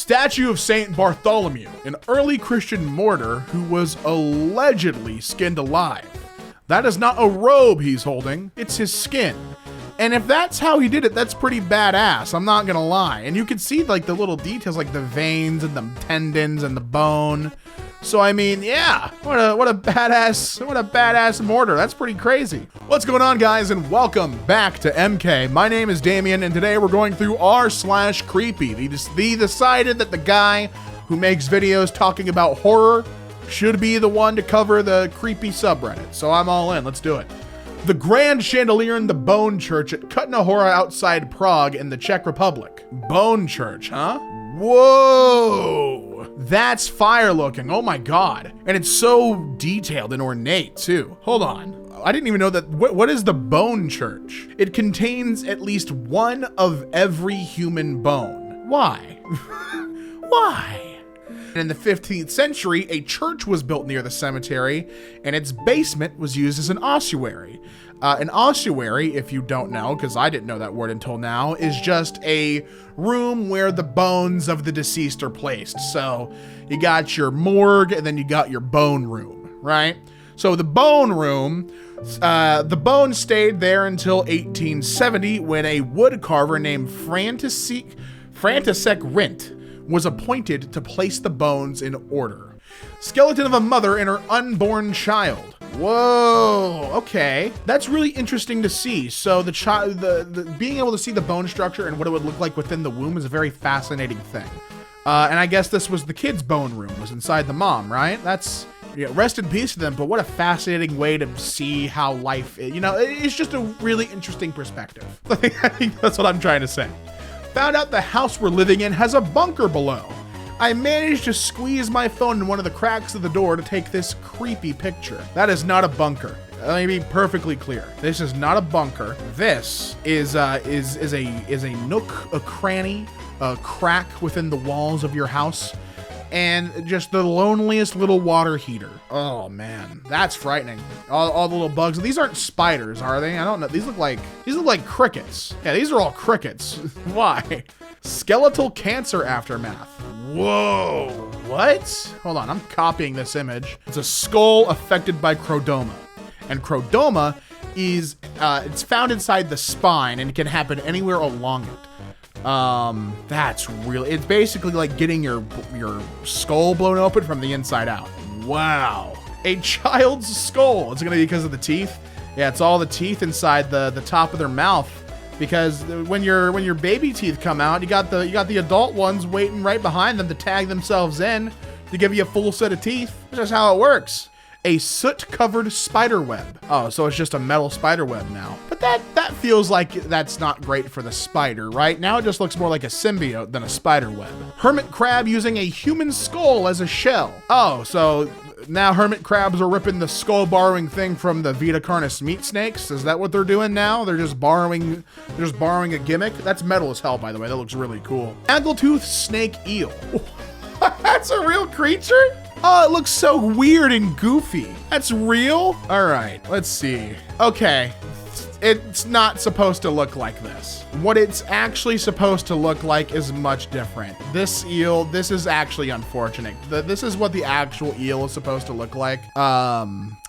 Statue of Saint Bartholomew, an early Christian martyr who was allegedly skinned alive. That is not a robe he's holding, it's his skin. And if that's how he did it, that's pretty badass, I'm not gonna lie. And you can see like the little details, like the veins and the tendons and the bone. So I mean, yeah, what a badass mortar. That's pretty crazy. What's going on, guys, and welcome back to EmKay. My name is Damien, and today we're going through r/creepy. They decided that the guy who makes videos talking about horror should be the one to cover the creepy subreddit. So I'm all in. Let's do it. The grand chandelier in the Bone Church at Kutna Hora outside Prague in the Czech Republic. Bone Church, huh? Whoa! That's fire looking, oh my god. And it's so detailed and ornate too. Hold on, I didn't even know that. What is the Bone Church? It contains at least one of every human bone. Why? Why? In the 15th century, a church was built near the cemetery, and its basement was used as an ossuary. An ossuary, if you don't know, because I didn't know that word until now, is just a room where the bones of the deceased are placed. So you got your morgue, and then you got your bone room, right? So the bone room, the bones stayed there until 1870, when a wood carver named František Rint was appointed to place the bones in order. Skeleton of a mother and her unborn child. Whoa, okay. That's really interesting to see. So the child, the being able to see the bone structure and what it would look like within the womb is a very fascinating thing. And I guess this was the kid's bone room, was inside the mom, right? That's, yeah, rest in peace to them, but what a fascinating way to see how life is. You know, it's just a really interesting perspective. I think that's what I'm trying to say. Found out the house we're living in has a bunker below. I managed to squeeze my phone in one of the cracks of the door to take this creepy picture. That is not a bunker. Let me be perfectly clear. This is not a bunker. This is a nook, a cranny, a crack within the walls of your house, and just the loneliest little water heater. Oh man, that's frightening. All the little bugs. These aren't spiders, are they? I don't know. These look like crickets. Yeah, these are all crickets. Why? Skeletal cancer aftermath. Whoa, what? Hold on, I'm copying this image. It's a skull affected by chordoma. And chordoma is, it's found inside the spine, and it can happen anywhere along it. That's really, it's basically like getting your skull blown open from the inside out. Wow. A child's skull. It's gonna be because of the teeth. Yeah, it's all the teeth inside the top of their mouth, because when your baby teeth come out, you got the adult ones waiting right behind them to tag themselves in to give you a full set of teeth. That's just how it works. A soot-covered spider web. Oh, so it's just a metal spider web now. But that feels like that's not great for the spider, right? Now it just looks more like a symbiote than a spider web. Hermit crab using a human skull as a shell. Oh, so now hermit crabs are ripping the skull borrowing thing from the Vita Carnis meat snakes? Is that what they're doing now? They're just borrowing a gimmick? That's metal as hell, by the way. That looks really cool. Snaggletooth snake eel. That's a real creature? Oh, it looks so weird and goofy. That's real? All right, let's see. Okay, it's not supposed to look like this. What it's actually supposed to look like is much different. This eel, this is actually unfortunate. This is what the actual eel is supposed to look like.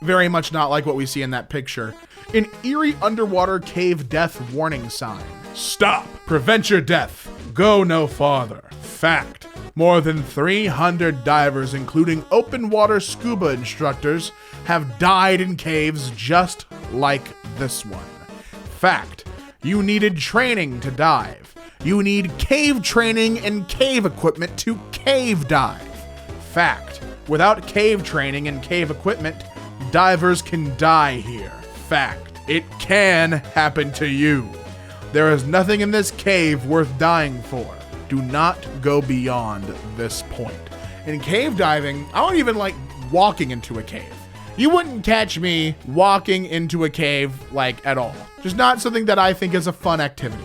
Very much not like what we see in that picture. An eerie underwater cave death warning sign. Stop, prevent your death. Go no farther. Fact. More than 300 divers, including open water scuba instructors, have died in caves just like this one. Fact. You needed training to dive. You need cave training and cave equipment to cave dive. Fact. Without cave training and cave equipment, divers can die here. Fact. It can happen to you. There is nothing in this cave worth dying for. Do not go beyond this point. In cave diving, I don't even like walking into a cave. You wouldn't catch me walking into a cave like at all. Just not something that I think is a fun activity.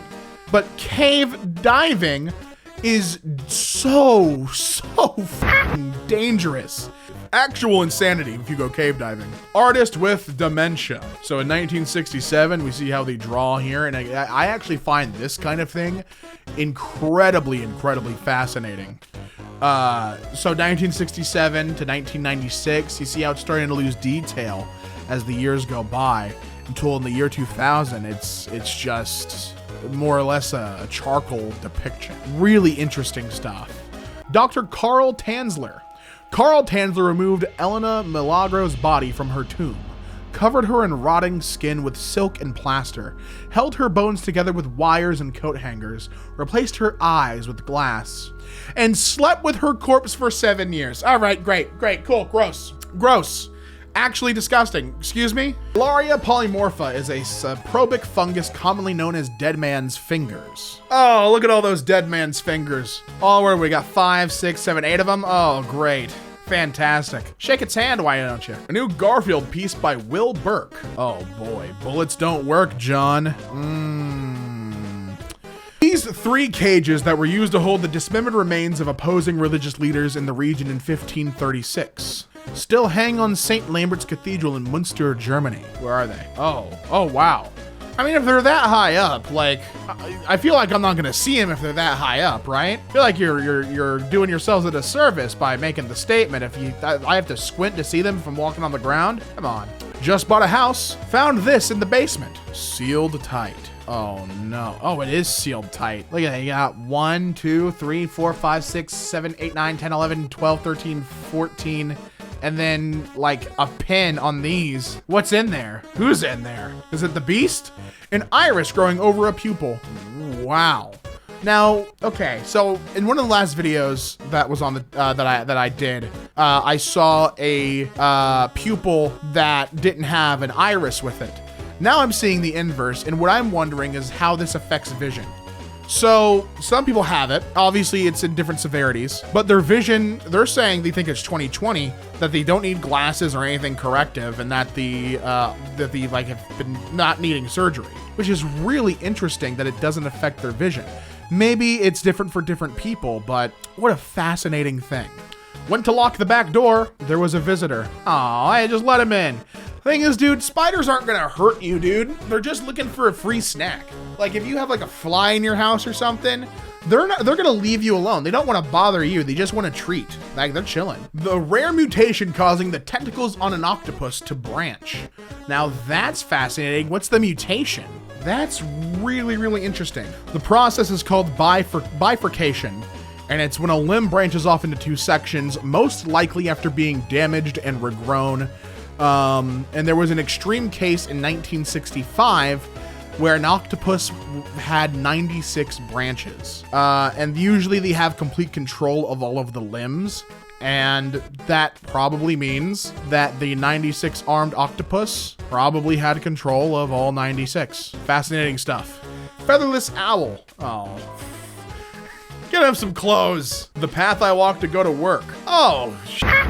But cave diving is so fucking dangerous. Actual insanity if you go cave diving. Artist with dementia. So in 1967, we see how they draw here, and I actually find this kind of thing incredibly fascinating. So 1967 to 1996, you see how it's starting to lose detail as the years go by, until in the year 2000, it's just more or less a charcoal depiction. Really interesting stuff. Dr. Carl Tanzler. Carl Tanzler removed Elena Milagro's body from her tomb, covered her in rotting skin with silk and plaster, held her bones together with wires and coat hangers, replaced her eyes with glass, and slept with her corpse for 7 years. All right, great, cool, gross. Actually disgusting. Excuse me? Laria polymorpha is a saprobic fungus commonly known as dead man's fingers. Oh, look at all those dead man's fingers. Oh, where we got 5, 6, 7, 8 of them? Oh, great. Fantastic. Shake its hand, why don't you? A new Garfield piece by Will Burke. Oh boy, bullets don't work, John. These 3 cages that were used to hold the dismembered remains of opposing religious leaders in the region in 1536 still hang on St. Lambert's Cathedral in Munster, Germany. Where are they? Oh, wow. I mean, if they're that high up, like, I feel like I'm not gonna see them if they're that high up, right? I feel like you're doing yourselves a disservice by making the statement. If I have to squint to see them if I'm walking on the ground, come on. Just bought a house, found this in the basement, sealed tight. Oh no. Oh, it is sealed tight. Look at that. You got 1, 2, 3, 4, 5, 6, 7, 8, 9, 10, 11, 12, 13, 14. And then like a pin on these. What's in there? Who's in there? Is it the beast? An iris growing over a pupil. Wow. Now, okay, so in one of the last videos that was on the that I did, I saw a pupil that didn't have an iris with it. Now I'm seeing the inverse, and what I'm wondering is how this affects vision. So some people have it. Obviously, it's in different severities, but their vision, they're saying they think it's 20/20, that they don't need glasses or anything corrective, and that they like have been not needing surgery, which is really interesting that it doesn't affect their vision. Maybe it's different for different people, but what a fascinating thing. Went to lock the back door. There was a visitor. Aw, I just let him in. Thing is, dude, spiders aren't gonna hurt you, dude. They're just looking for a free snack. Like if you have like a fly in your house or something, they're gonna leave you alone. They don't want to bother you. They just want to treat. Like they're chilling. The rare mutation causing the tentacles on an octopus to branch. Now that's fascinating. What's the mutation? That's really, really interesting. The process is called bifurcation, and it's when a limb branches off into 2 sections, most likely after being damaged and regrown. And there was an extreme case in 1965 where an octopus had 96 branches. And usually they have complete control of all of the limbs. And that probably means that the 96 armed octopus probably had control of all 96. Fascinating stuff. Featherless owl. Oh. Get him some clothes. The path I walk to go to work. Oh,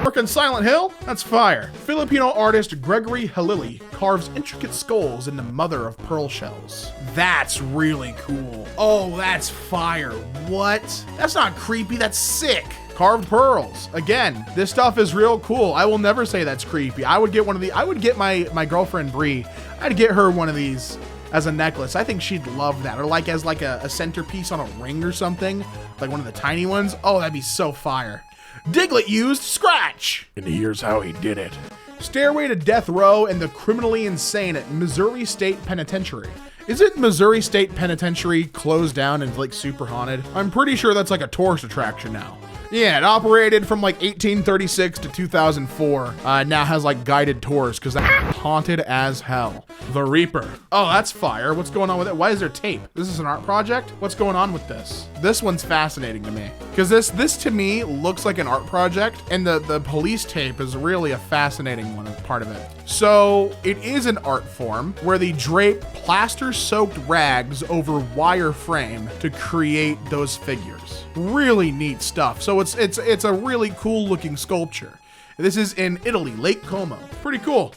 work in Silent Hill? That's fire. Filipino artist Gregory Halili carves intricate skulls into mother of pearl shells. That's really cool. Oh, that's fire. What? That's not creepy, that's sick. Carved pearls. Again, this stuff is real cool. I will never say that's creepy. I would get one of the, I would get my girlfriend Bree, I'd get her one of these as a necklace. I think she'd love that. Or like as like a centerpiece on a ring or something. Like one of the tiny ones. Oh, that'd be so fire. Diglett used Scratch. And here's how he did it. Stairway to Death Row and the Criminally Insane at Missouri State Penitentiary. Isn't Missouri State Penitentiary closed down and like super haunted? I'm pretty sure that's like a tourist attraction now. Yeah, it operated from like 1836 to 2004. Now has like guided tours because that's haunted as hell. The Reaper. Oh, that's fire. What's going on with it? Why is there tape? This is an art project? What's going on with this? This one's fascinating to me because this to me looks like an art project, and the police tape is really a fascinating one part of it. So it is an art form where they drape plaster-soaked rags over wire frame to create those figures. Really neat stuff. So it's a really cool looking sculpture. This is in Italy, Lake Como. Pretty cool.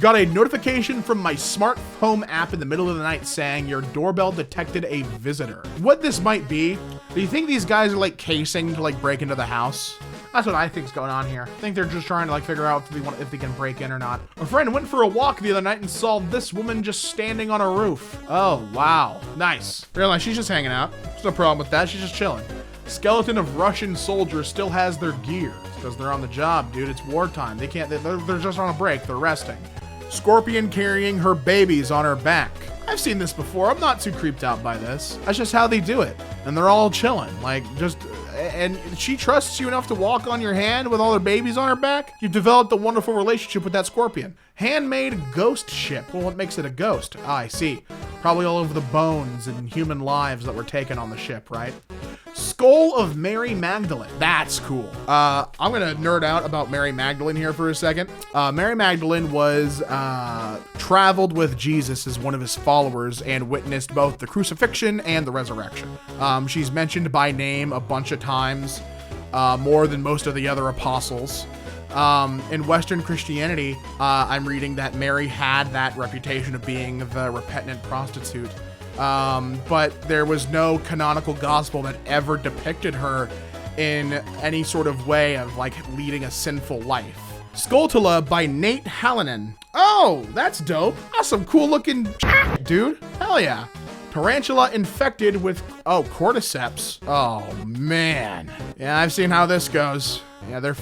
Got a notification from my smart home app in the middle of the night saying your doorbell detected a visitor. What this might be, do you think these guys are like casing to like break into the house? That's what I think's going on here. I think they're just trying to like figure out if they can break in or not. A friend went for a walk the other night and saw this woman just standing on a roof. Oh, wow. Nice. Realize she's just hanging out. There's no problem with that. She's just chilling. Skeleton of Russian soldier still has their gear. It's because they're on the job, dude. It's wartime. They can't, they're just on a break. They're resting. Scorpion carrying her babies on her back. I've seen this before. I'm not too creeped out by this. That's just how they do it. And they're all chilling. Like, just, and she trusts you enough to walk on your hand with all her babies on her back. You've developed a wonderful relationship with that scorpion. Handmade ghost ship. Well, what makes it a ghost? Ah, I see. Probably all over the bones and human lives that were taken on the ship, right? Skull of Mary Magdalene. That's cool. I'm gonna nerd out about Mary Magdalene here for a second. Mary Magdalene was traveled with Jesus as one of his followers and witnessed both the crucifixion and the resurrection. She's mentioned by name a bunch of times, more than most of the other apostles. In Western Christianity, I'm reading that Mary had that reputation of being the repentant prostitute. But there was no canonical gospel that ever depicted her in any sort of way of like leading a sinful life. Skultula by Nate Hallinan. Oh, that's dope. That's some cool looking dude. Hell yeah. Tarantula infected with, cordyceps. Oh man. Yeah, I've seen how this goes. Yeah, they're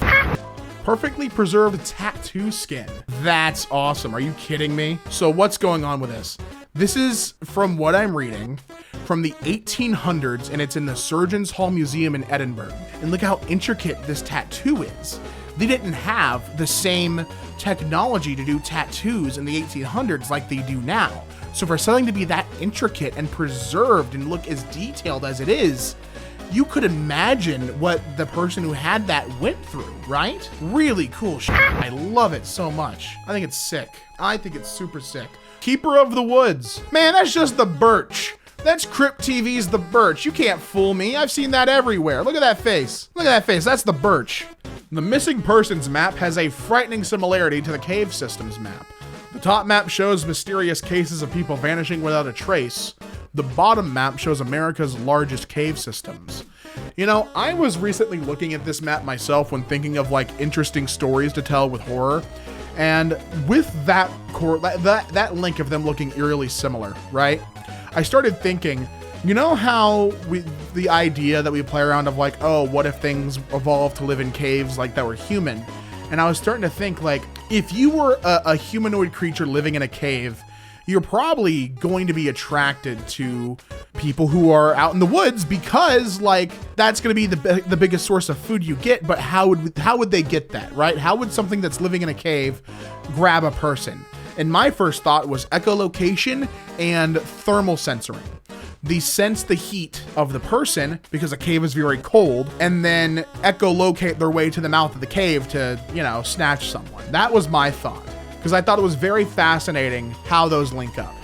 perfectly preserved tattoo skin. That's awesome. Are you kidding me? So what's going on with this? This is, from what I'm reading, from the 1800s, and it's in the Surgeons Hall Museum in Edinburgh. And look how intricate this tattoo is. They didn't have the same technology to do tattoos in the 1800s like they do now. So for something to be that intricate and preserved and look as detailed as it is, you could imagine what the person who had that went through, right? Really cool shit. I love it so much. I think it's sick. I think it's super sick. Keeper of the Woods. Man, that's just the Birch. That's Crypt TV's The Birch. You can't fool me. I've seen that everywhere. Look at that face. Look at that face. That's the Birch. The Missing Persons map has a frightening similarity to the Cave Systems map. The top map shows mysterious cases of people vanishing without a trace. The bottom map shows America's largest cave systems. You know, I was recently looking at this map myself when thinking of like interesting stories to tell with horror. And with that that link of them looking eerily similar, right? I started thinking, you know how the idea that we play around of like, oh, what if things evolved to live in caves like that were human? And I was starting to think like, if you were a humanoid creature living in a cave, you're probably going to be attracted to people who are out in the woods because like that's going to be the biggest source of food you get. But how would they get that, right? How would something that's living in a cave grab a person? And my first thought was echolocation and thermal sensoring. They sense the heat of the person because a cave is very cold, and then echolocate their way to the mouth of the cave to, you know, snatch someone. That was my thought, because I thought it was very fascinating how those link up.